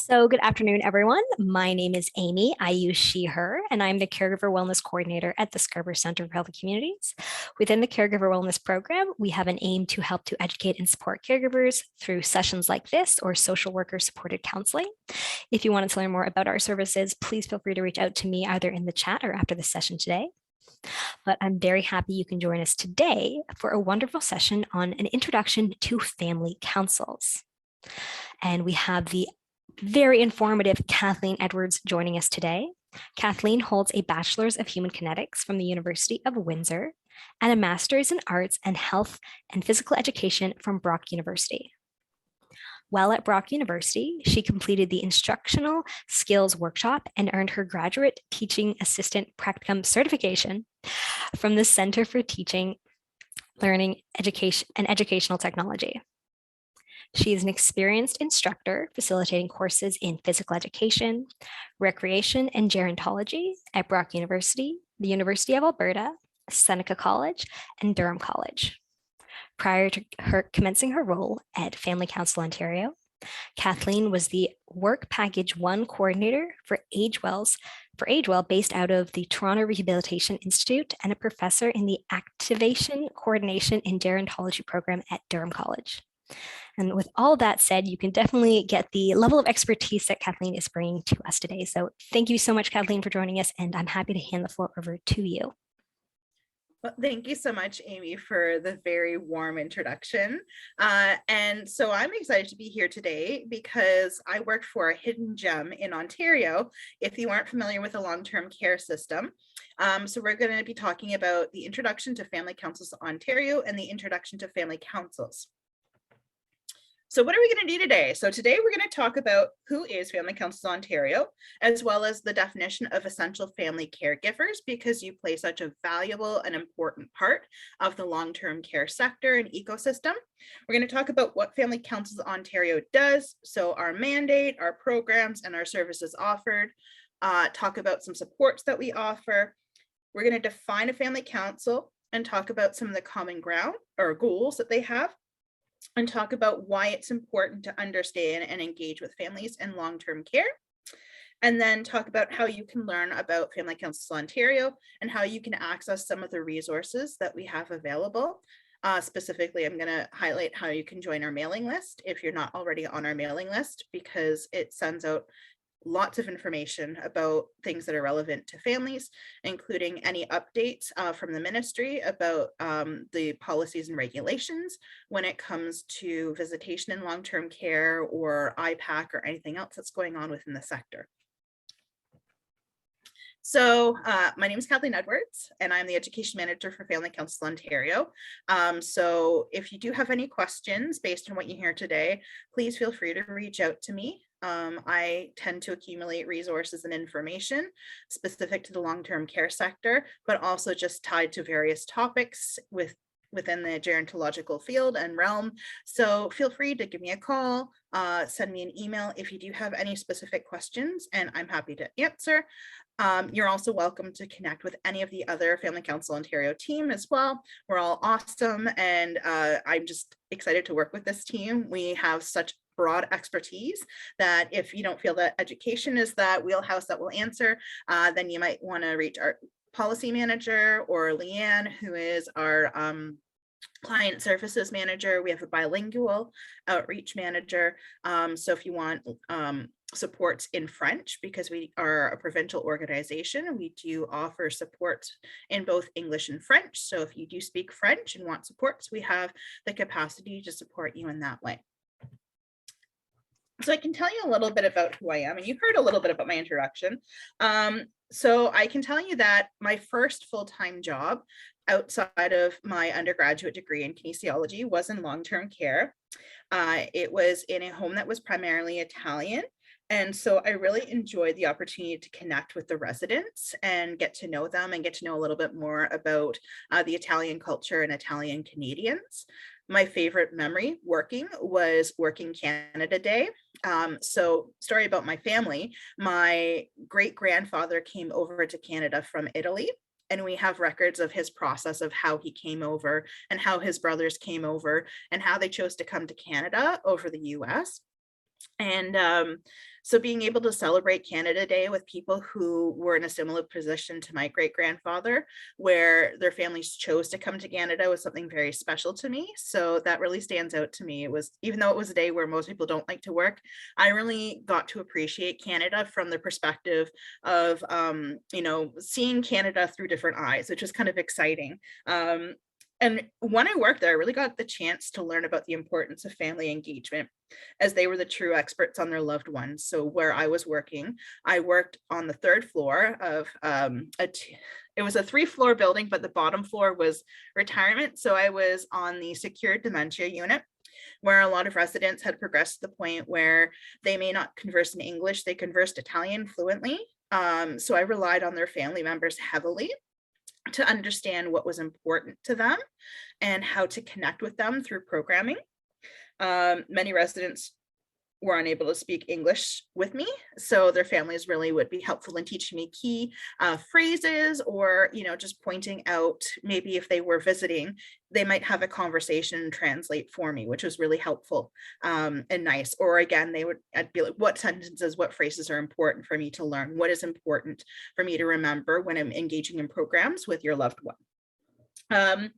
So, good afternoon, everyone. My name is Amy. I use she, her, and I'm the Caregiver Wellness Coordinator at the Scarborough Center for Healthy Communities. Within the Caregiver Wellness Program, we have an aim to help to educate and support caregivers through sessions like this or social worker supported counseling. If you wanted to learn more about our services, please feel free to reach out to me either in the chat or after the session today. But I'm very happy you can join us today for a wonderful session on an introduction to family councils. And we have the very informative Kathleen Edwards joining us today. Kathleen holds a Bachelor's of Human Kinetics from the University of Windsor and a Master's in Arts and Health and Physical Education from Brock University. While at Brock University, she completed the Instructional Skills Workshop and earned her Graduate Teaching Assistant Practicum certification from the Center for Teaching, Learning, Education, and Educational Technology. She is an experienced instructor facilitating courses in physical education, recreation, and gerontology at Brock University, the University of Alberta, Seneca College, and Durham College. Prior to her commencing her role at Family Council Ontario, Kathleen was the Work Package 1 coordinator for AgeWell based out of the Toronto Rehabilitation Institute and a professor in the Activation, Coordination, and Gerontology program at Durham College. And with all that said, you can definitely get the level of expertise that Kathleen is bringing to us today. So thank you so much, Kathleen, for joining us, and I'm happy to hand the floor over to you. Well, thank you so much, Amy, for the very warm introduction. And so I'm excited to be here today because I work for a hidden gem in Ontario, if you aren't familiar with the long-term care system. So we're going to be talking about the Introduction to Family Councils Ontario and the Introduction to Family Councils. So what are we going to do today? So today we're going to talk about who is Family Councils Ontario, as well as the definition of essential family caregivers, because you play such a valuable and important part of the long-term care sector and ecosystem. We're going to talk about what Family Councils Ontario does, so our mandate, our programs, and our services offered, talk about some supports that we offer. We're going to define a family council and talk about some of the common ground or goals that they have, and talk about why it's important to understand and engage with families in long-term care. And then talk about how you can learn about Family Councils Ontario and how you can access some of the resources that we have available. Specifically, I'm going to highlight how you can join our mailing list if you're not already on our mailing list, because it sends out lots of information about things that are relevant to families, including any updates from the ministry about the policies and regulations when it comes to visitation in long-term care or IPAC or anything else that's going on within the sector. So my name is Kathleen Edwards, and I'm the Education Manager for Family Council Ontario. So if you do have any questions based on what you hear today, please feel free to reach out to me. I tend to accumulate resources and information specific to the long-term care sector, but also just tied to various topics within the gerontological field and realm. So feel free to give me a call, send me an email if you do have any specific questions, and I'm happy to answer. You're also welcome to connect with any of the other Family Council Ontario team as well. We're all awesome, and I'm just excited to work with this team. We have such broad expertise that if you don't feel that education is that wheelhouse that will answer, then you might want to reach our policy manager or Leanne, who is our client services manager. We have a bilingual outreach manager. So if you want supports in French, because we are a provincial organization, we do offer support in both English and French. So if you do speak French and want supports, we have the capacity to support you in that way. So I can tell you a little bit about who I am, and you've heard a little bit about my introduction. So I can tell you that my first full-time job outside of my undergraduate degree in kinesiology was in long-term care. It was in a home that was primarily Italian. And so I really enjoyed the opportunity to connect with the residents and get to know them and get to know a little bit more about the Italian culture and Italian Canadians. My favorite memory working was working Canada Day. So story about my family, my great-grandfather came over to Canada from Italy, and we have records of his process of how he came over and how his brothers came over and how they chose to come to Canada over the US. And so being able to celebrate Canada Day with people who were in a similar position to my great grandfather, where their families chose to come to Canada, was something very special to me. So that really stands out to me. It was, even though it was a day where most people don't like to work, I really got to appreciate Canada from the perspective of, seeing Canada through different eyes, which was kind of exciting. And when I worked there, I really got the chance to learn about the importance of family engagement, as they were the true experts on their loved ones. So where I was working, I worked on the third floor of it was a 3-floor building, but the bottom floor was retirement. So I was on the secured dementia unit, where a lot of residents had progressed to the point where they may not converse in English, they conversed Italian fluently. So I relied on their family members heavily to understand what was important to them and how to connect with them through programming. Many residents were unable to speak English with me, so their families really would be helpful in teaching me key phrases, or just pointing out, maybe if they were visiting, they might have a conversation and translate for me, which was really helpful and nice. Or again, I'd be like, what sentences, what phrases are important for me to learn? What is important for me to remember when I'm engaging in programs with your loved one?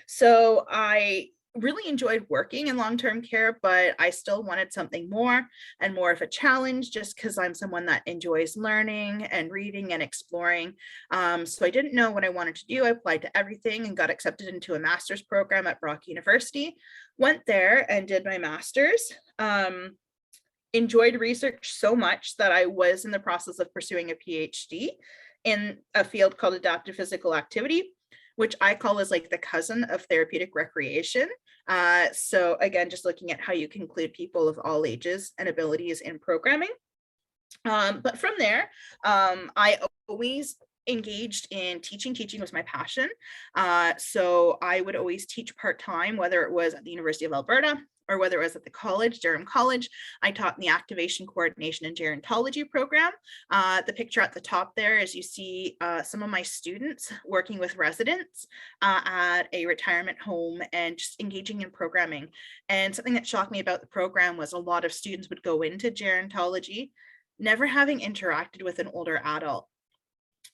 So I really enjoyed working in long-term care, but I still wanted something more and more of a challenge, just because I'm someone that enjoys learning and reading and exploring. So I didn't know what I wanted to do. I applied to everything and got accepted into a master's program at Brock University. Went there and did my master's. Enjoyed research so much that I was in the process of pursuing a PhD in a field called adaptive physical activity, which I call as like the cousin of therapeutic recreation. So again, just looking at how you can include people of all ages and abilities in programming. But from there, I always engaged in teaching. Teaching was my passion. So I would always teach part-time, whether it was at the University of Alberta or whether it was at the college, Durham College. I taught in the activation, coordination, and gerontology program. The picture at the top there is, you see some of my students working with residents at a retirement home and just engaging in programming. And something that shocked me about the program was a lot of students would go into gerontology never having interacted with an older adult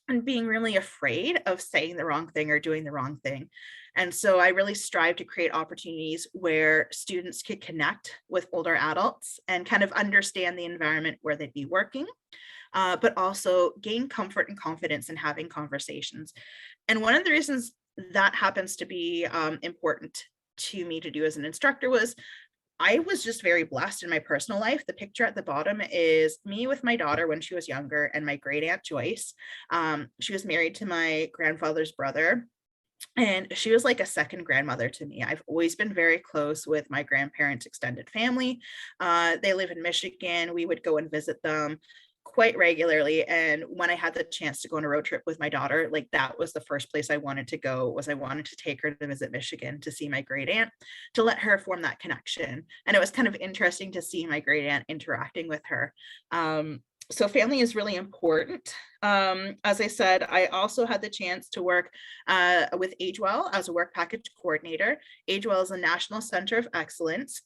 and being really afraid of saying the wrong thing or doing the wrong thing. And so I really strive to create opportunities where students could connect with older adults and kind of understand the environment where they'd be working, but also gain comfort and confidence in having conversations. And one of the reasons that happens to be important to me to do as an instructor was, I was just very blessed in my personal life. The picture at the bottom is me with my daughter when she was younger, and my great aunt Joyce. She was married to my grandfather's brother, and she was like a second grandmother to me. I've always been very close with my grandparents' extended family. They live in Michigan. We would go and visit them quite regularly. And when I had the chance to go on a road trip with my daughter, like that was the first place I wanted to go, was I wanted to take her to visit Michigan to see my great aunt, to let her form that connection. And it was kind of interesting to see my great aunt interacting with her. So family is really important. As I said, I also had the chance to work with AgeWell as a work package coordinator. AgeWell is a national center of excellence.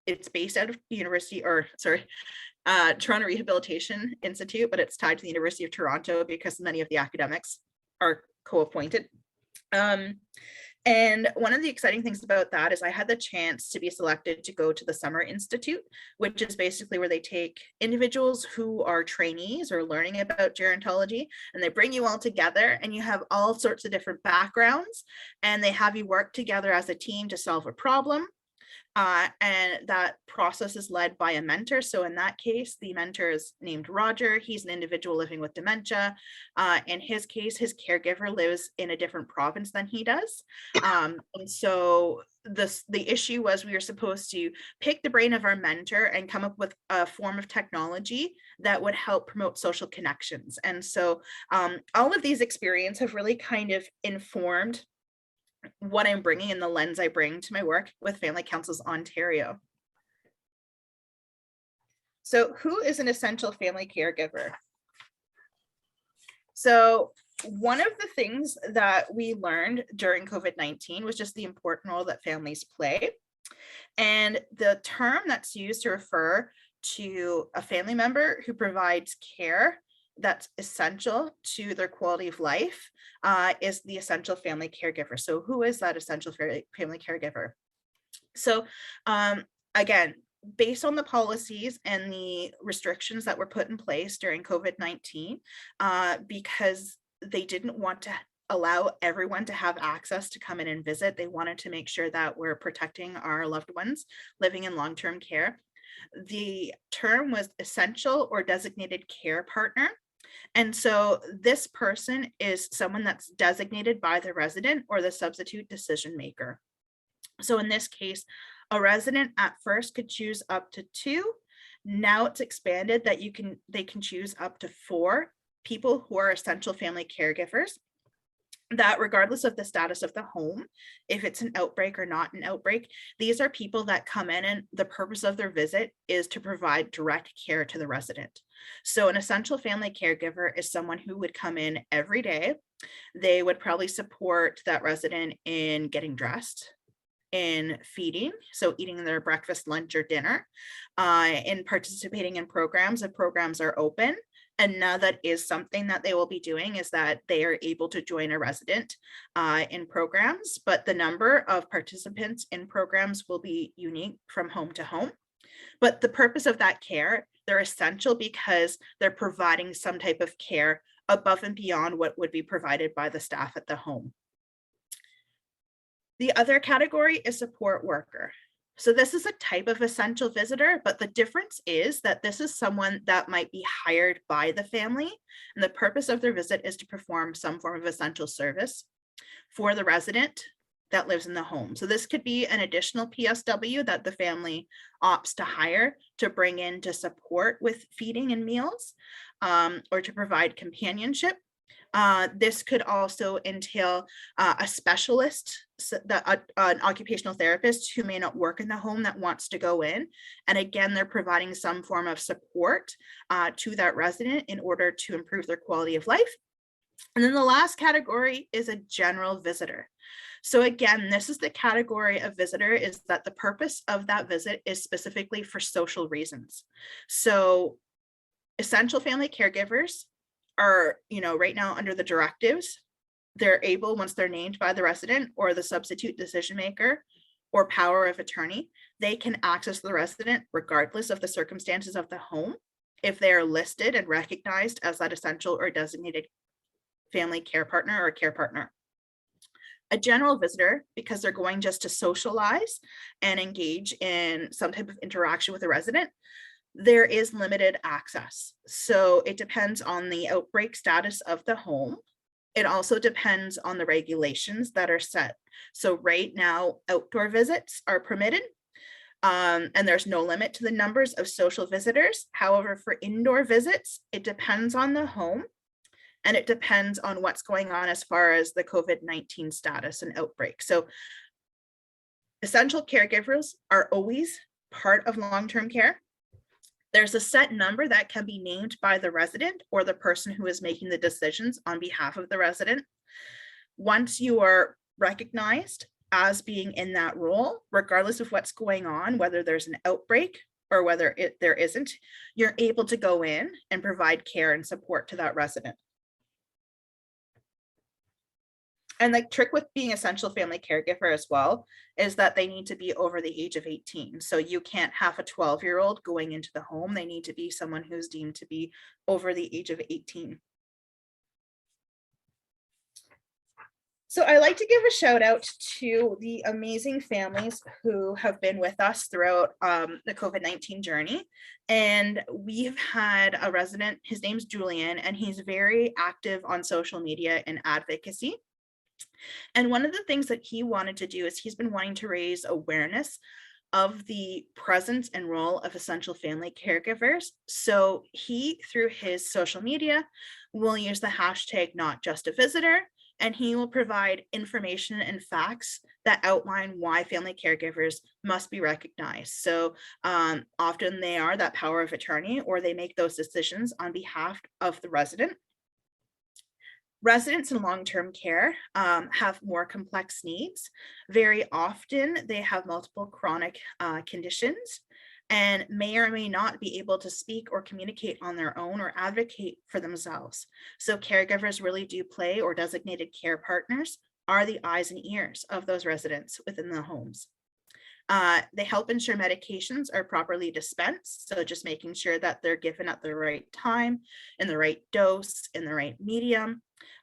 It's based out of Toronto Rehabilitation Institute, but it's tied to the University of Toronto because many of the academics are co-appointed. And one of the exciting things about that is I had the chance to be selected to go to the Summer Institute, which is basically where they take individuals who are trainees or learning about gerontology, and they bring you all together, and you have all sorts of different backgrounds, and they have you work together as a team to solve a problem. And that process is led by a mentor. So in that case, the mentor is named Roger. He's an individual living with dementia. In his case, his caregiver lives in a different province than he does. And so the issue was, we were supposed to pick the brain of our mentor and come up with a form of technology that would help promote social connections. And so all of these experiences have really kind of informed what I'm bringing and the lens I bring to my work with Family Councils Ontario. So who is an essential family caregiver? So one of the things that we learned during COVID-19 was just the important role that families play. And the term that's used to refer to a family member who provides care that's essential to their quality of life is the essential family caregiver. So who is that essential family caregiver? So again, based on the policies and the restrictions that were put in place during COVID-19, because they didn't want to allow everyone to have access to come in and visit, they wanted to make sure that we're protecting our loved ones living in long-term care. The term was essential or designated care partner. And so this person is someone that's designated by the resident or the substitute decision maker. So in this case, a resident at first could choose up to 2. Now it's expanded that they can choose up to 4 people who are essential family caregivers, that regardless of the status of the home, if it's an outbreak or not an outbreak, these are people that come in and the purpose of their visit is to provide direct care to the resident. So an essential family caregiver is someone who would come in every day. They would probably support that resident in getting dressed, in feeding, so eating their breakfast, lunch, or dinner, in participating in programs if programs are open. And now that is something that they will be doing, is that they are able to join a resident in programs, but the number of participants in programs will be unique from home to home. But the purpose of that care, they're essential because they're providing some type of care above and beyond what would be provided by the staff at the home. The other category is support worker. So this is a type of essential visitor, but the difference is that this is someone that might be hired by the family, and the purpose of their visit is to perform some form of essential service for the resident that lives in the home. So this could be an additional PSW that the family opts to hire to bring in to support with feeding and meals, or to provide companionship. This could also entail a specialist, an occupational therapist who may not work in the home that wants to go in. And again, they're providing some form of support to that resident in order to improve their quality of life. And then the last category is a general visitor. So again, this is the category of visitor is that the purpose of that visit is specifically for social reasons. So essential family caregivers are, right now under the directives, they're able, once they're named by the resident or the substitute decision maker or power of attorney, they can access the resident regardless of the circumstances of the home if they are listed and recognized as that essential or designated family care partner or care partner. A general visitor, because they're going just to socialize and engage in some type of interaction with a resident, there is limited access. So it depends on the outbreak status of the home. It also depends on the regulations that are set. So right now, outdoor visits are permitted, and there's no limit to the numbers of social visitors. However, for indoor visits, it depends on the home, and it depends on what's going on as far as the COVID-19 status and outbreak. So essential caregivers are always part of long-term care. There's a set number that can be named by the resident or the person who is making the decisions on behalf of the resident. Once you are recognized as being in that role, regardless of what's going on, whether there's an outbreak or whether there isn't, you're able to go in and provide care and support to that resident. And the trick with being essential family caregiver as well is that they need to be over the age of 18. So you can't have a 12-year-old going into the home. They need to be someone who's deemed to be over the age of 18. So I like to give a shout out to the amazing families who have been with us throughout the COVID-19 journey. And we've had a resident, his name's Julian, and he's very active on social media and advocacy. And one of the things that he wanted to do is he's been wanting to raise awareness of the presence and role of essential family caregivers. So he, through his social media, will use the hashtag not just a visitor, and he will provide information and facts that outline why family caregivers must be recognized. So often they are that power of attorney, or they make those decisions on behalf of the resident. Residents in long-term care have more complex needs. Very often they have multiple chronic conditions, and may or may not be able to speak or communicate on their own or advocate for themselves. So caregivers really do play, or designated care partners are the eyes and ears of those residents within the homes. They help ensure medications are properly dispensed. So just making sure that they're given at the right time, in the right dose, in the right medium.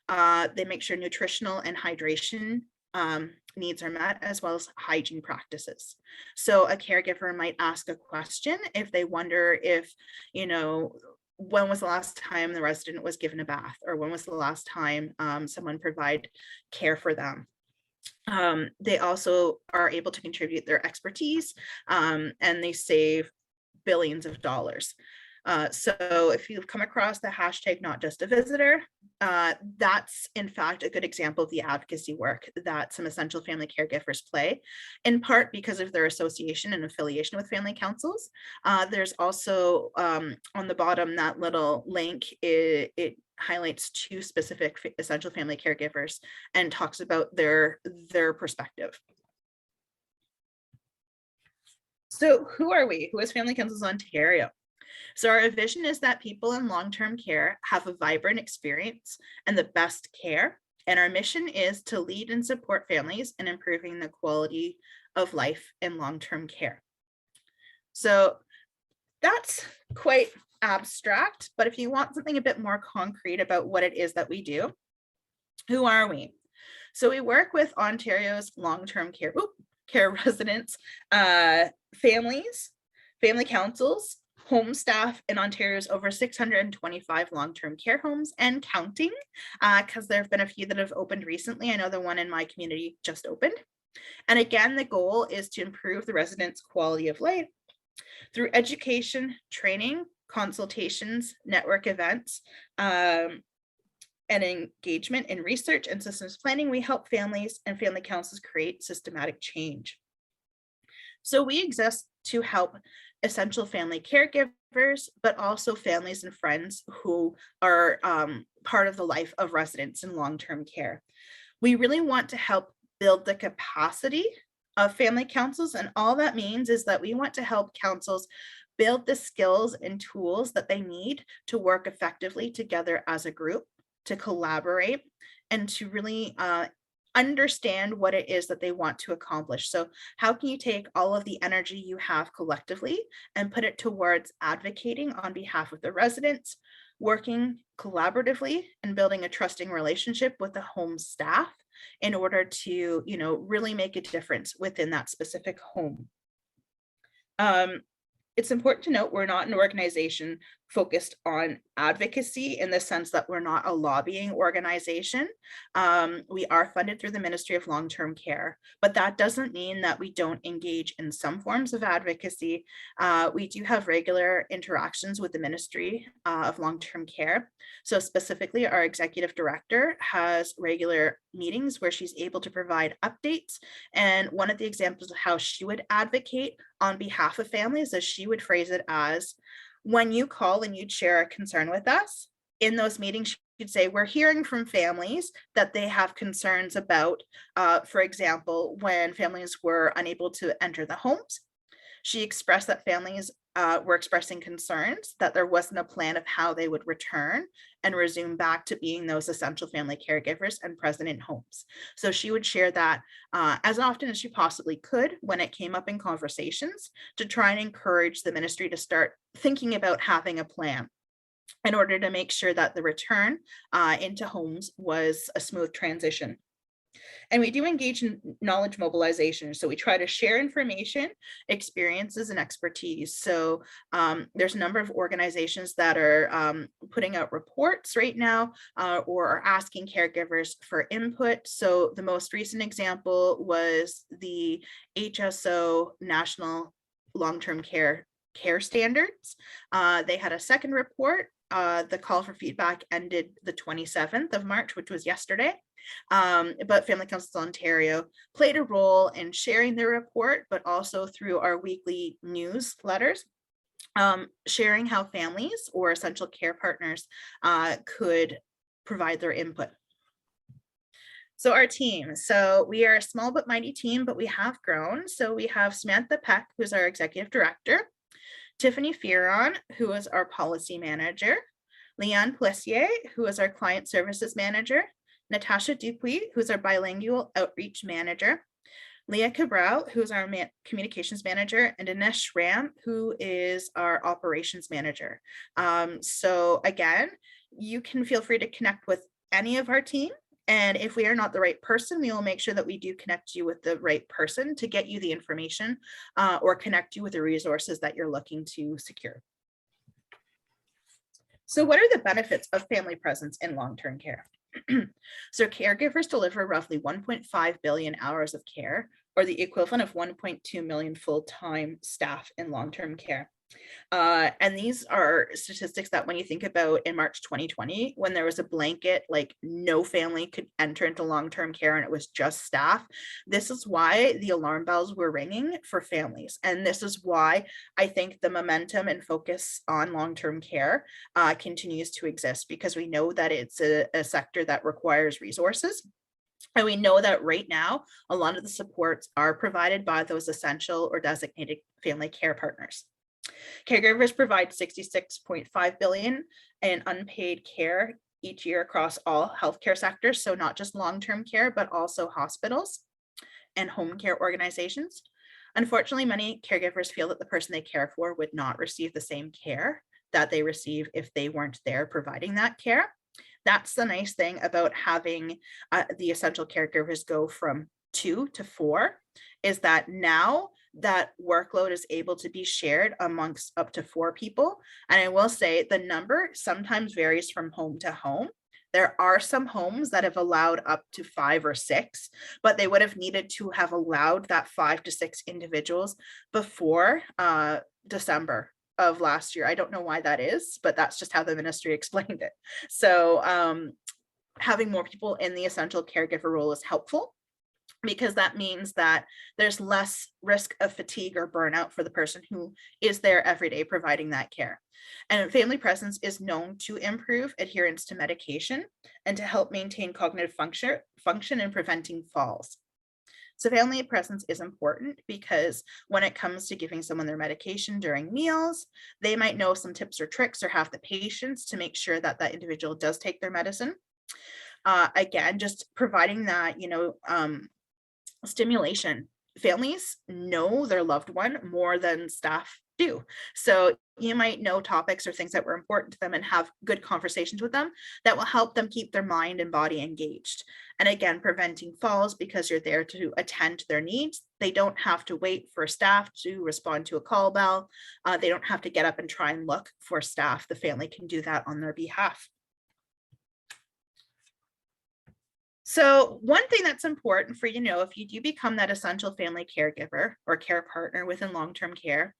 They make sure nutritional and hydration needs are met, as well as hygiene practices. So a caregiver might ask a question if they wonder if, when was the last time the resident was given a bath, or when was the last time someone provided care for them. They also are able to contribute their expertise, and they save billions of dollars. So if you've come across the hashtag not just a visitor, that's in fact a good example of the advocacy work that some essential family caregivers play, in part because of their association and affiliation with family councils. There's also on the bottom, that little link, it highlights two specific essential family caregivers and talks about their perspective. So who are we? Who is Family Councils Ontario? So our vision is that people in long-term care have a vibrant experience and the best care. And our mission is to lead and support families in improving the quality of life in long-term care. So that's quite abstract, but if you want something a bit more concrete about what it is that we do, who are we? So we work with Ontario's long-term care residents, families, family councils, home staff in Ontario's over 625 long-term care homes and counting, because there have been a few that have opened recently. I know the one in my community just opened. And again, the goal is to improve the residents' quality of life through education, training, consultations, network events, and engagement in research and systems planning. We help families and family councils create systematic change. So we exist to help essential family caregivers, but also families and friends who are part of the life of residents in long-term care. We really want to help build the capacity of family councils, and all that means is that we want to help councils build the skills and tools that they need to work effectively together as a group, to collaborate, and to really understand what it is that they want to accomplish. So how can you take all of the energy you have collectively and put it towards advocating on behalf of the residents, working collaboratively, and building a trusting relationship with the home staff in order to, really make a difference within that specific home. It's important to note we're not an organization focused on advocacy in the sense that we're not a lobbying organization. We are funded through the Ministry of Long-Term Care, but that doesn't mean that we don't engage in some forms of advocacy. We do have regular interactions with the Ministry of Long-Term Care. So specifically, our executive director has regular meetings where she's able to provide updates. And one of the examples of how she would advocate on behalf of families, as she would phrase it as, when you call and you'd share a concern with us, in those meetings, she'd say, we're hearing from families that they have concerns about, for example, when families were unable to enter the homes. She expressed that families were expressing concerns that there wasn't a plan of how they would return and resume back to being those essential family caregivers and present in homes. So she would share that as often as she possibly could when it came up in conversations, to try and encourage the ministry to start thinking about having a plan in order to make sure that the return into homes was a smooth transition. And we do engage in knowledge mobilization. So we try to share information, experiences, and expertise. So there's a number of organizations that are putting out reports right now or are asking caregivers for input. So the most recent example was the HSO National Long-Term Care Standards. They had a second report. The call for feedback ended the 27th of March, which was yesterday. But Family Councils Ontario played a role in sharing the report, but also through our weekly newsletters, sharing how families or essential care partners could provide their input. So our team, so we are a small but mighty team, but we have grown. So we have Samantha Peck, who's our executive director. Tiffany Fearon, who is our policy manager, Leanne Plessier, who is our client services manager, Natasha Dupuy, who's our bilingual outreach manager, Leah Cabral, who's our communications manager, and Dinesh Ram, who is our operations manager. So again, you can feel free to connect with any of our team. And if we are not the right person, we will make sure that we do connect you with the right person to get you the information or connect you with the resources that you're looking to secure. So what are the benefits of family presence in long-term care? So caregivers deliver roughly 1.5 billion hours of care, or the equivalent of 1.2 million full-time staff in long-term care. And these are statistics that when you think about in March 2020, when there was a blanket, like no family could enter into long-term care and it was just staff, this is why the alarm bells were ringing for families. And this is why I think the momentum and focus on long-term care continues to exist, because we know that it's a sector that requires resources. And we know that right now, a lot of the supports are provided by those essential or designated family care partners. Caregivers provide 66.5 billion in unpaid care each year across all healthcare sectors. So not just long-term care, but also hospitals and home care organizations. Unfortunately, many caregivers feel that the person they care for would not receive the same care that they receive if they weren't there providing that care. That's the nice thing about having the essential caregivers go from 2 to 4, is that now that workload is able to be shared amongst up to 4 people. And I will say the number sometimes varies from home to home. There are some homes that have allowed up to 5 or 6, but they would have needed to have allowed that 5 to 6 individuals before December of last year. I don't know why that is, but that's just how the ministry explained it. So having more people in the essential caregiver role is helpful, because that means that there's less risk of fatigue or burnout for the person who is there every day providing that care. And family presence is known to improve adherence to medication and to help maintain cognitive function and preventing falls. So family presence is important because when it comes to giving someone their medication during meals, they might know some tips or tricks or have the patience to make sure that that individual does take their medicine. Again, just providing that, stimulation. Families know their loved one more than staff do. So you might know topics or things that were important to them and have good conversations with them that will help them keep their mind and body engaged. And again, preventing falls, because you're there to attend to their needs. They don't have to wait for staff to respond to a call bell. They don't have to get up and try and look for staff. The family can do that on their behalf. So one thing that's important for you to know, if you do become that essential family caregiver or care partner within long-term care,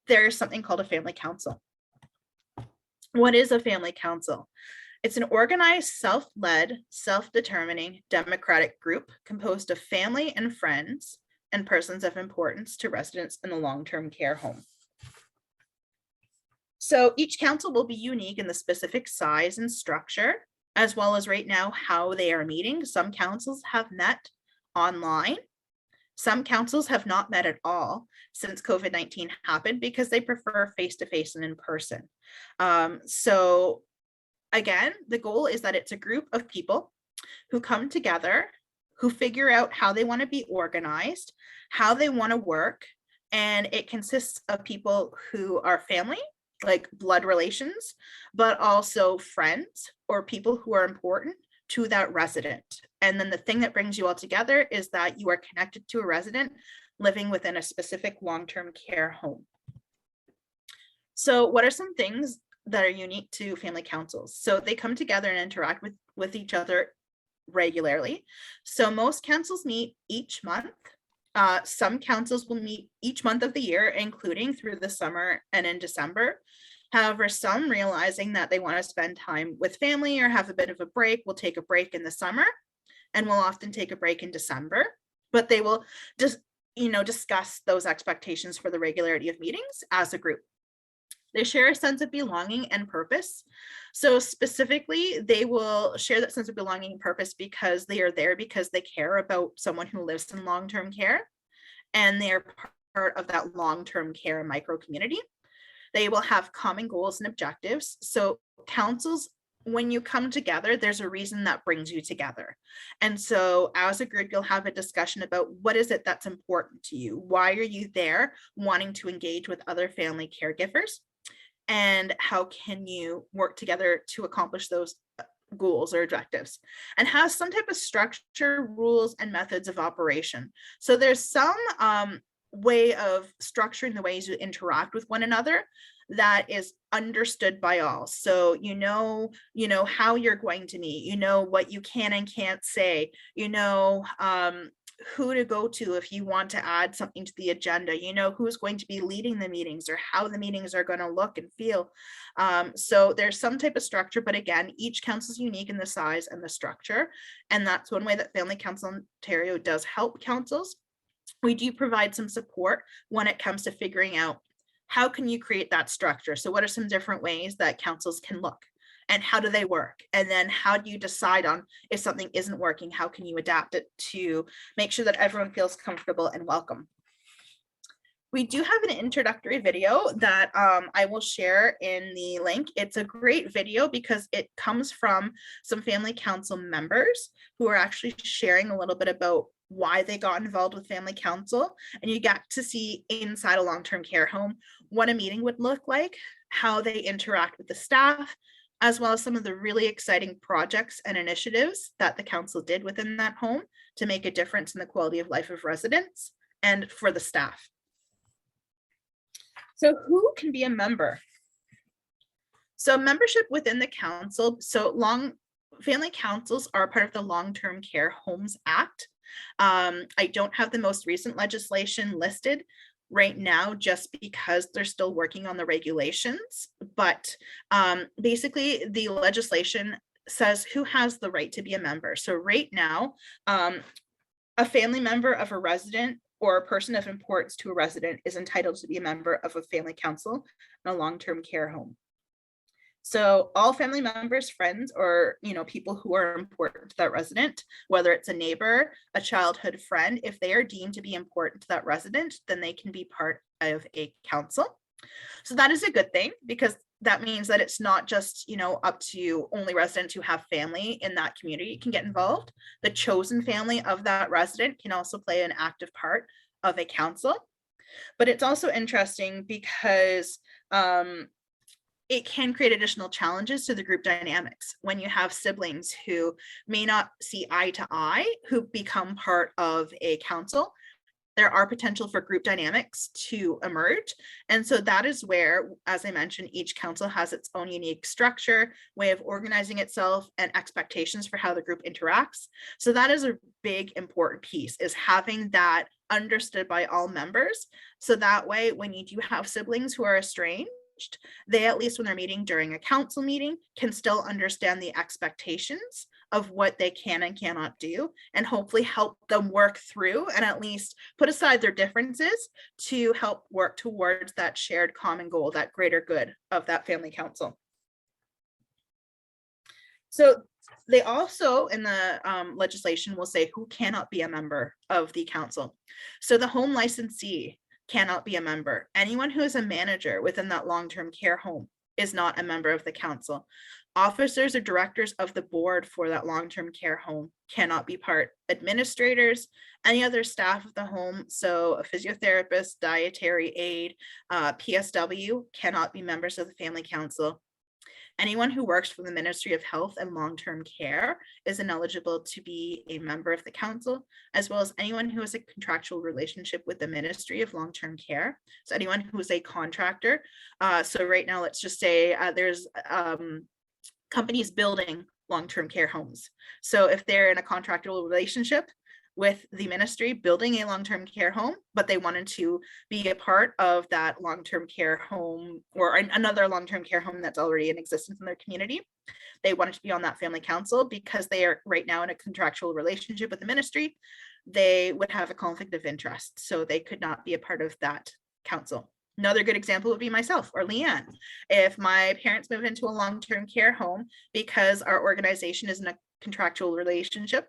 there's something called a family council. What is a family council? It's an organized, self-led, self-determining democratic group composed of family and friends and persons of importance to residents in the long-term care home. So each council will be unique in the specific size and structure, as well as right now how they are meeting. Some councils have met online. Some councils have not met at all since COVID-19 happened because they prefer face-to-face and in person. So again, the goal is that it's a group of people who come together, who figure out how they want to be organized, how they want to work, and it consists of people who are family, like blood relations, but also friends or people who are important to that resident. And then the thing that brings you all together is that you are connected to a resident living within a specific long-term care home. So what are some things that are unique to family councils? So they come together and interact with each other regularly. So most councils meet each month. Some councils will meet each month of the year, including through the summer and in December. However, some, realizing that they want to spend time with family or have a bit of a break, will take a break in the summer and will often take a break in December, but they will just, discuss those expectations for the regularity of meetings as a group. They share a sense of belonging and purpose. So specifically, they will share that sense of belonging and purpose because they are there because they care about someone who lives in long-term care, and they are part of that long-term care micro community. They will have common goals and objectives. So councils, when you come together, there's a reason that brings you together. And so as a group, you'll have a discussion about what is it that's important to you? Why are you there wanting to engage with other family caregivers? And how can you work together to accomplish those goals or objectives, and has some type of structure, rules, and methods of operation. So there's some way of structuring the ways you interact with one another that is understood by all. So you know how you're going to meet, you know what you can and can't say, you know who to go to if you want to add something to the agenda, you know who's going to be leading the meetings or how the meetings are going to look and feel. So there's some type of structure, but again, each council is unique in the size and the structure. And that's one way that Family Council Ontario does help councils. We do provide some support when it comes to figuring out how can you create that structure. So what are some different ways that councils can look? And how do they work? And then how do you decide on if something isn't working? How can you adapt it to make sure that everyone feels comfortable and welcome? We do have an introductory video that I will share in the link. It's a great video because it comes from some family council members who are actually sharing a little bit about why they got involved with family council. And you get to see inside a long-term care home what a meeting would look like, how they interact with the staff, as well as some of the really exciting projects and initiatives that the council did within that home to make a difference in the quality of life of residents and for the staff. So who can be a member? So membership within the council, family councils are part of the Long-Term Care Homes Act. I don't have the most recent legislation listed right now just because they're still working on the regulations, but basically the legislation says who has the right to be a member. So right now, a family member of a resident or a person of importance to a resident is entitled to be a member of a family council in a long-term care home. So all family members, friends, or people who are important to that resident, whether it's a neighbor, a childhood friend, if they are deemed to be important to that resident, then they can be part of a council. So that is a good thing because that means that it's not just up to only residents who have family in that community can get involved. The chosen family of that resident can also play an active part of a council. But it's also interesting because it can create additional challenges to the group dynamics when you have siblings who may not see eye to eye who become part of a council. There are potential for group dynamics to emerge. And so that is where, as I mentioned, each council has its own unique structure, way of organizing itself, and expectations for how the group interacts. So that is a big important piece, is having that understood by all members. So that way, when you do have siblings who are estranged, they, at least when they're meeting during a council meeting, can still understand the expectations of what they can and cannot do, and hopefully help them work through and at least put aside their differences to help work towards that shared common goal, that greater good of that family council. So they also, in the legislation, will say who cannot be a member of the council. So the home licensee cannot be a member. Anyone who is a manager within that long-term care home is not a member of the council. Officers or directors of the board for that long-term care home cannot be part. Administrators, any other staff of the home, so a physiotherapist, dietary aide, PSW, cannot be members of the family council. Anyone who works for the Ministry of Health and Long-Term Care is ineligible to be a member of the council, as well as anyone who has a contractual relationship with the Ministry of Long-Term Care. So anyone who is a contractor. So right now, let's just say there's companies building long-term care homes. So if they're in a contractual relationship with the ministry building a long-term care home, but they wanted to be a part of that long-term care home or another long-term care home that's already in existence in their community, they wanted to be on that family council because they are right now in a contractual relationship with the ministry, they would have a conflict of interest. So they could not be a part of that council. Another good example would be myself or Leanne. If my parents move into a long-term care home because our organization is in a contractual relationship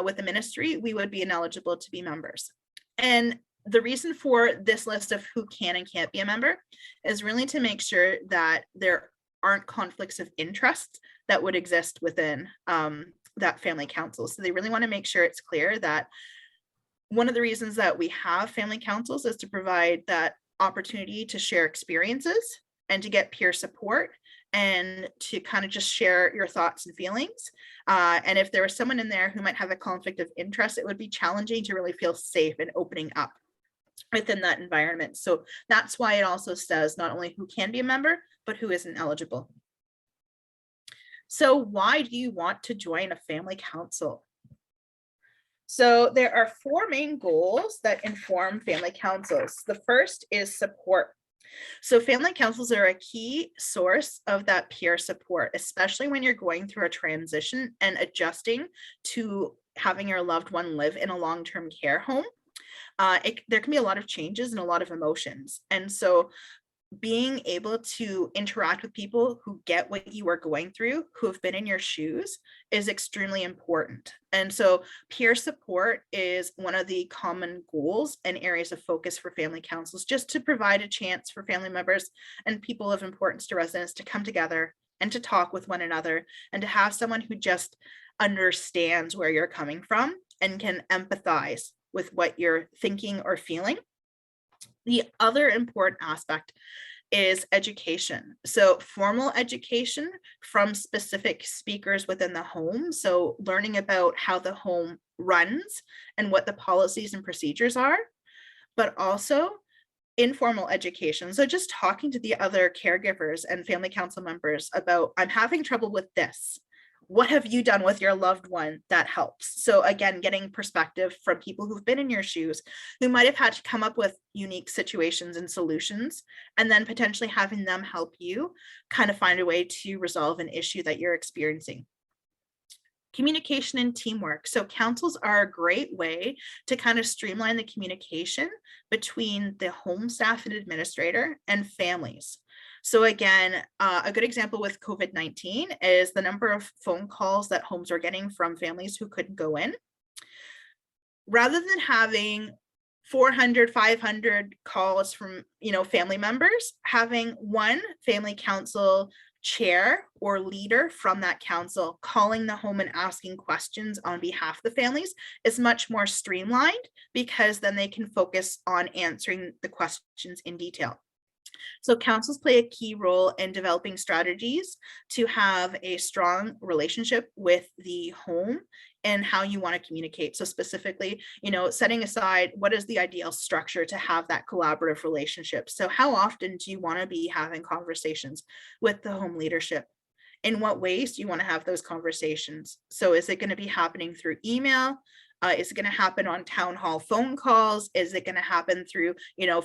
with the ministry, we would be ineligible to be members. And the reason for this list of who can and can't be a member is really to make sure that there aren't conflicts of interest that would exist within that family council. So they really want to make sure it's clear that one of the reasons that we have family councils is to provide that opportunity to share experiences and to get peer support and to kind of just share your thoughts and feelings. And if there was someone in there who might have a conflict of interest, it would be challenging to really feel safe in opening up within that environment. So that's why it also says not only who can be a member, but who isn't eligible. So why do you want to join a family council? So there are 4 main goals that inform family councils. The first is support. So family councils are a key source of that peer support, especially when you're going through a transition and adjusting to having your loved one live in a long-term care home. There can be a lot of changes and a lot of emotions. And so being able to interact with people who get what you are going through, who have been in your shoes, is extremely important. And so peer support is one of the common goals and areas of focus for family councils, just to provide a chance for family members and people of importance to residents to come together and to talk with one another and to have someone who just understands where you're coming from and can empathize with what you're thinking or feeling. The other important aspect is education. So formal education from specific speakers within the home. So learning about how the home runs and what the policies and procedures are, but also informal education. So just talking to the other caregivers and family council members about, I'm having trouble with this. What have you done with your loved one that helps? So again, getting perspective from people who've been in your shoes, who might have had to come up with unique situations and solutions, and then potentially having them help you kind of find a way to resolve an issue that you're experiencing. Communication and teamwork. So councils are a great way to kind of streamline the communication between the home staff and administrator and families. So again, a good example with COVID-19 is the number of phone calls that homes are getting from families who couldn't go in. Rather than having 400, 500 calls from, family members, having one family council chair or leader from that council calling the home and asking questions on behalf of the families is much more streamlined, because then they can focus on answering the questions in detail. So councils play a key role in developing strategies to have a strong relationship with the home and how you want to communicate. So specifically, setting aside what is the ideal structure to have that collaborative relationship. So how often do you want to be having conversations with the home leadership? In what ways do you want to have those conversations? So is it going to be happening through email? Is it going to happen on town hall phone calls? Is it going to happen through,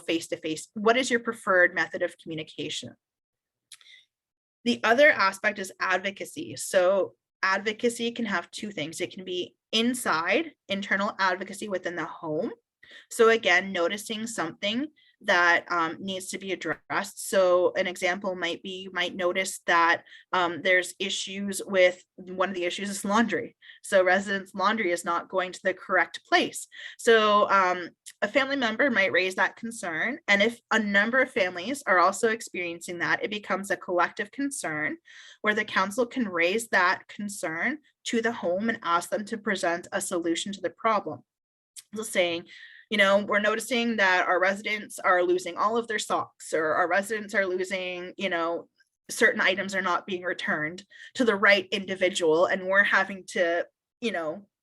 face-to-face? What is your preferred method of communication? The other aspect is advocacy. So advocacy can have 2 things. It can be internal advocacy within the home. So again, noticing something that needs to be addressed. So an example might be, you might notice that there's issues with, one of the issues is laundry. So residents' laundry is not going to the correct place. So a family member might raise that concern. And if a number of families are also experiencing that, it becomes a collective concern where the council can raise that concern to the home and ask them to present a solution to the problem. So saying, we're noticing that our residents are losing all of their socks, or our residents are losing, certain items are not being returned to the right individual, and we're having to,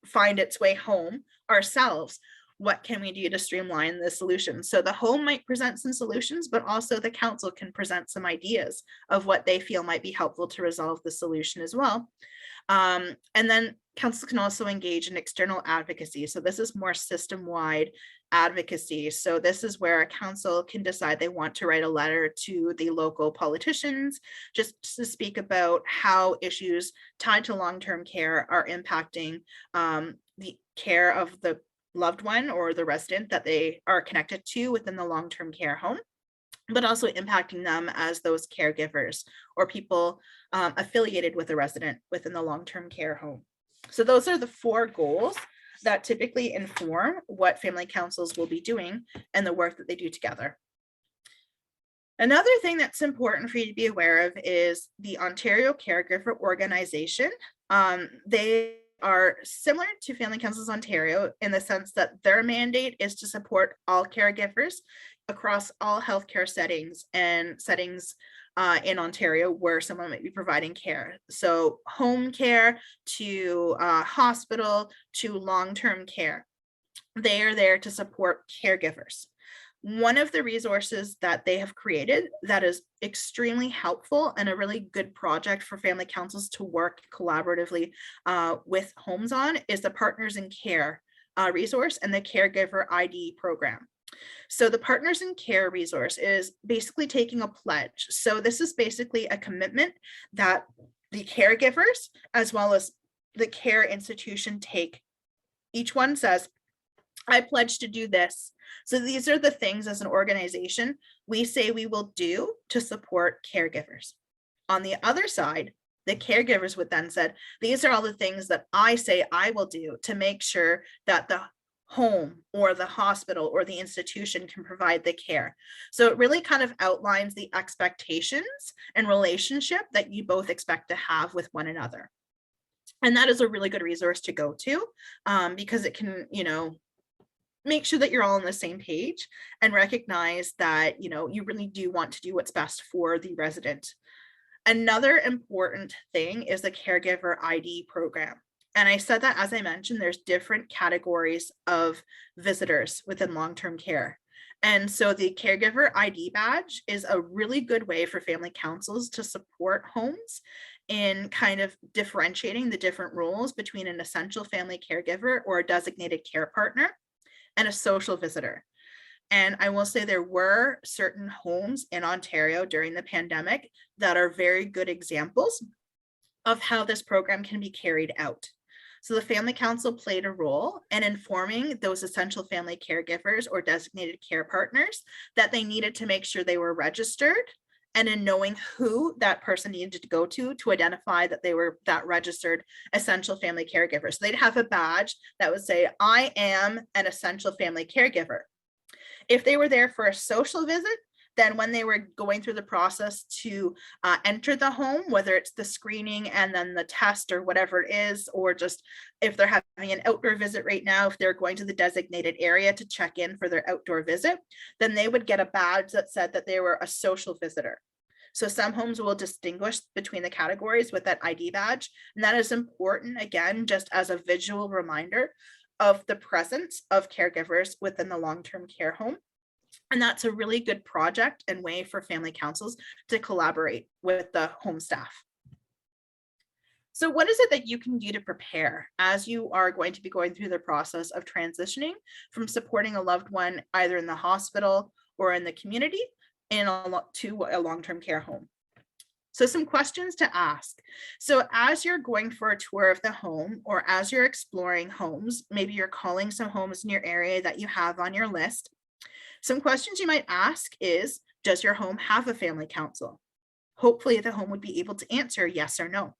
find its way home ourselves. What can we do to streamline the solution? So the home might present some solutions, but also the council can present some ideas of what they feel might be helpful to resolve the solution as well. And then council can also engage in external advocacy. So this is more system-wide advocacy. So this is where a council can decide they want to write a letter to the local politicians just to speak about how issues tied to long-term care are impacting the care of the loved one or the resident that they are connected to within the long-term care home, but also impacting them as those caregivers or people affiliated with a resident within the long-term care home. So those are the 4 goals that typically inform what family councils will be doing and the work that they do together. Another thing that's important for you to be aware of is the Ontario Caregiver Organization. They are similar to Family Councils Ontario in the sense that their mandate is to support all caregivers across all healthcare settings and settings in Ontario where someone might be providing care. So home care to hospital to long-term care. They are there to support caregivers. One of the resources that they have created that is extremely helpful and a really good project for family councils to work collaboratively with homes on is the Partners in Care resource and the Caregiver ID program. So the Partners in Care resource is basically taking a pledge. So this is basically a commitment that the caregivers as well as the care institution take. Each one says, I pledge to do this. So these are the things as an organization we say we will do to support caregivers. On the other side, the caregivers would then said, these are all the things that I say I will do to make sure that the home or the hospital or the institution can provide the care. So it really kind of outlines the expectations and relationship that you both expect to have with one another. And that is a really good resource to go to because it can, make sure that you're all on the same page and recognize that, you really do want to do what's best for the resident. Another important thing is the Caregiver ID program. And I said that, as I mentioned, there's different categories of visitors within long-term care. And so the Caregiver ID badge is a really good way for family councils to support homes in kind of differentiating the different roles between an essential family caregiver or a designated care partner and a social visitor. And I will say there were certain homes in Ontario during the pandemic that are very good examples of how this program can be carried out. So the Family Council played a role in informing those essential family caregivers or designated care partners that they needed to make sure they were registered, and in knowing who that person needed to go to identify that they were that registered essential family caregiver. So they'd have a badge that would say, I am an essential family caregiver. If they were there for a social visit, then when they were going through the process to enter the home, whether it's the screening and then the test or whatever it is, or just if they're having an outdoor visit right now, if they're going to the designated area to check in for their outdoor visit, then they would get a badge that said that they were a social visitor. So some homes will distinguish between the categories with that ID badge. And that is important, again, just as a visual reminder of the presence of caregivers within the long-term care home. And that's a really good project and way for family councils to collaborate with the home staff. So what is it that you can do to prepare as you are going to be going through the process of transitioning from supporting a loved one either in the hospital or in the community to a long-term care home? So some questions to ask. So as you're going for a tour of the home or as you're exploring homes, maybe you're calling some homes in your area that you have on your list. Some questions you might ask is, does your home have a family council? Hopefully the home would be able to answer yes or no.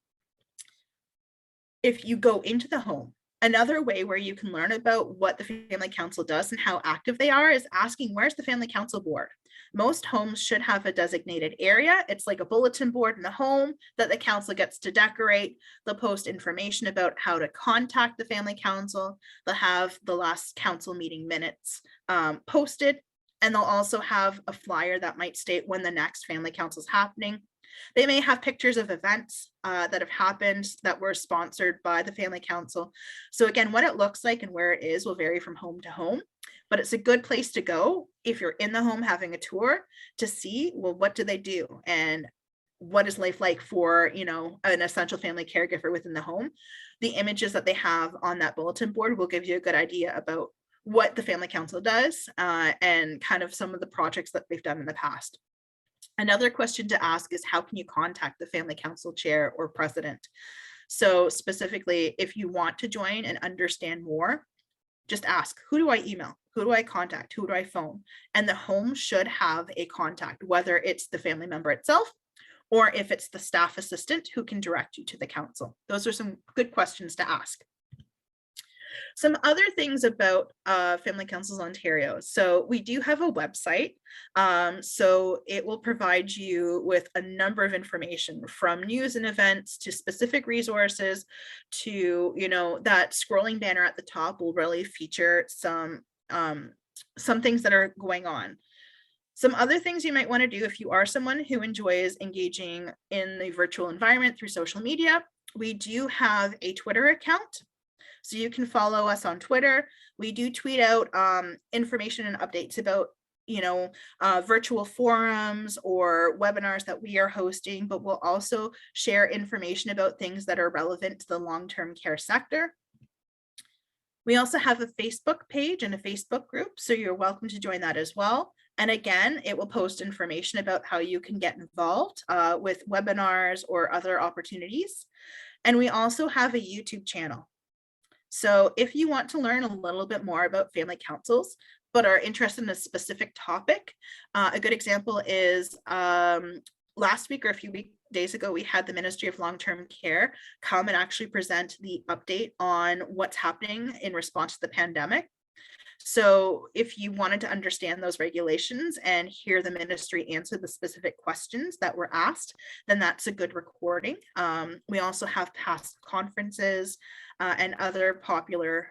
If you go into the home, another way where you can learn about what the family council does and how active they are is asking, where's the family council board? Most homes should have a designated area. It's like a bulletin board in the home that the council gets to decorate. They'll post information about how to contact the family council. They'll have the last council meeting minutes posted, and they'll also have a flyer that might state when the next family council is happening. They may have pictures of events that have happened that were sponsored by the family council. So again, what it looks like and where it is will vary from home to home, but it's a good place to go if you're in the home having a tour to see, well, what do they do? And what is life like for, an essential family caregiver within the home? The images that they have on that bulletin board will give you a good idea about what the family council does and kind of some of the projects that they've done in the past. Another question to ask is, how can you contact the family council chair or president? So specifically, if you want to join and understand more, just ask, who do I email? Who do I contact? Who do I phone? And the home should have a contact, whether it's the family member itself or if it's the staff assistant who can direct you to the council. Those are some good questions to ask. Some other things about Family Councils Ontario. So we do have a website. So it will provide you with a number of information, from news and events to specific resources to, that scrolling banner at the top will really feature some things that are going on. Some other things you might want to do if you are someone who enjoys engaging in the virtual environment through social media, we do have a Twitter account. So you can follow us on Twitter. We do tweet out information and updates about, virtual forums or webinars that we are hosting, but we'll also share information about things that are relevant to the long-term care sector. We also have a Facebook page and a Facebook group, so you're welcome to join that as well. And again, it will post information about how you can get involved with webinars or other opportunities. And we also have a YouTube channel. So if you want to learn a little bit more about family councils, but are interested in a specific topic, a good example is last week or a few days ago, we had the Ministry of Long-Term Care come and actually present the update on what's happening in response to the pandemic. So if you wanted to understand those regulations and hear the ministry answer the specific questions that were asked, then that's a good recording. We also have past conferences and other popular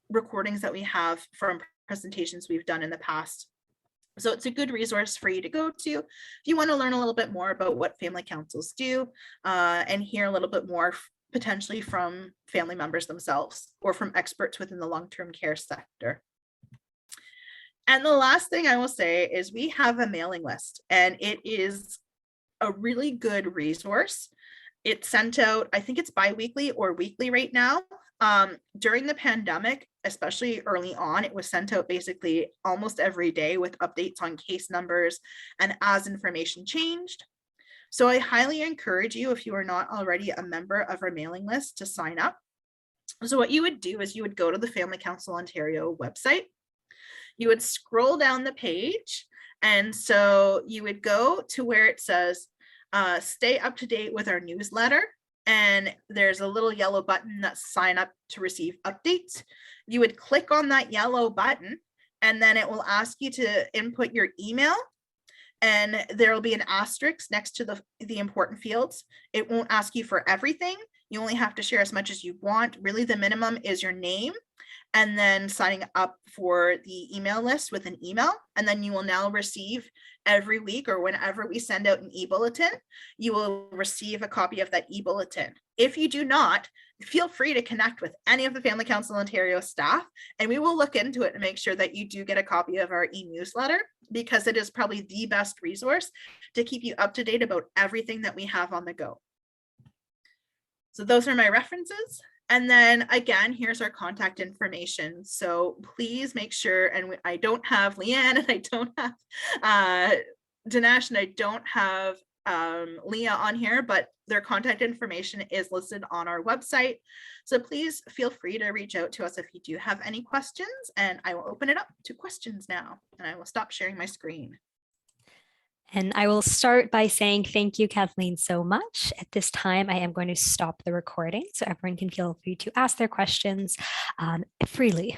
recordings that we have from presentations we've done in the past. So it's a good resource for you to go to if you want to learn a little bit more about what family councils do and hear a little bit more potentially from family members themselves or from experts within the long-term care sector. And the last thing I will say is we have a mailing list, and it is a really good resource. It's sent out, I think it's bi-weekly or weekly right now. During the pandemic, especially early on, it was sent out basically almost every day with updates on case numbers and as information changed. So I highly encourage you, if you are not already a member of our mailing list, to sign up. So what you would do is you would go to the Family Council Ontario website. You would scroll down the page. And so you would go to where it says, stay up to date with our newsletter. And there's a little yellow button that's sign up to receive updates. You would click on that yellow button, and then it will ask you to input your email. And there will be an asterisk next to the important fields. It won't ask you for everything. You only have to share as much as you want. Really, the minimum is your name and then signing up for the email list with an email. And then you will now receive every week, or whenever we send out an e-bulletin, you will receive a copy of that e-bulletin. If you do not, feel free to connect with any of the Family Council Ontario staff, and we will look into it and make sure that you do get a copy of our e-newsletter, because it is probably the best resource to keep you up to date about everything that we have on the go. So those are my references. And then again, here's our contact information. So please make sure, and I don't have Leanne, and I don't have Dinesh, and I don't have Leah on here, but their contact information is listed on our website. So please feel free to reach out to us if you do have any questions, and I will open it up to questions now, and I will stop sharing my screen. And I will start by saying thank you, Kathleen, so much. At this time, I am going to stop the recording so everyone can feel free to ask their questions freely.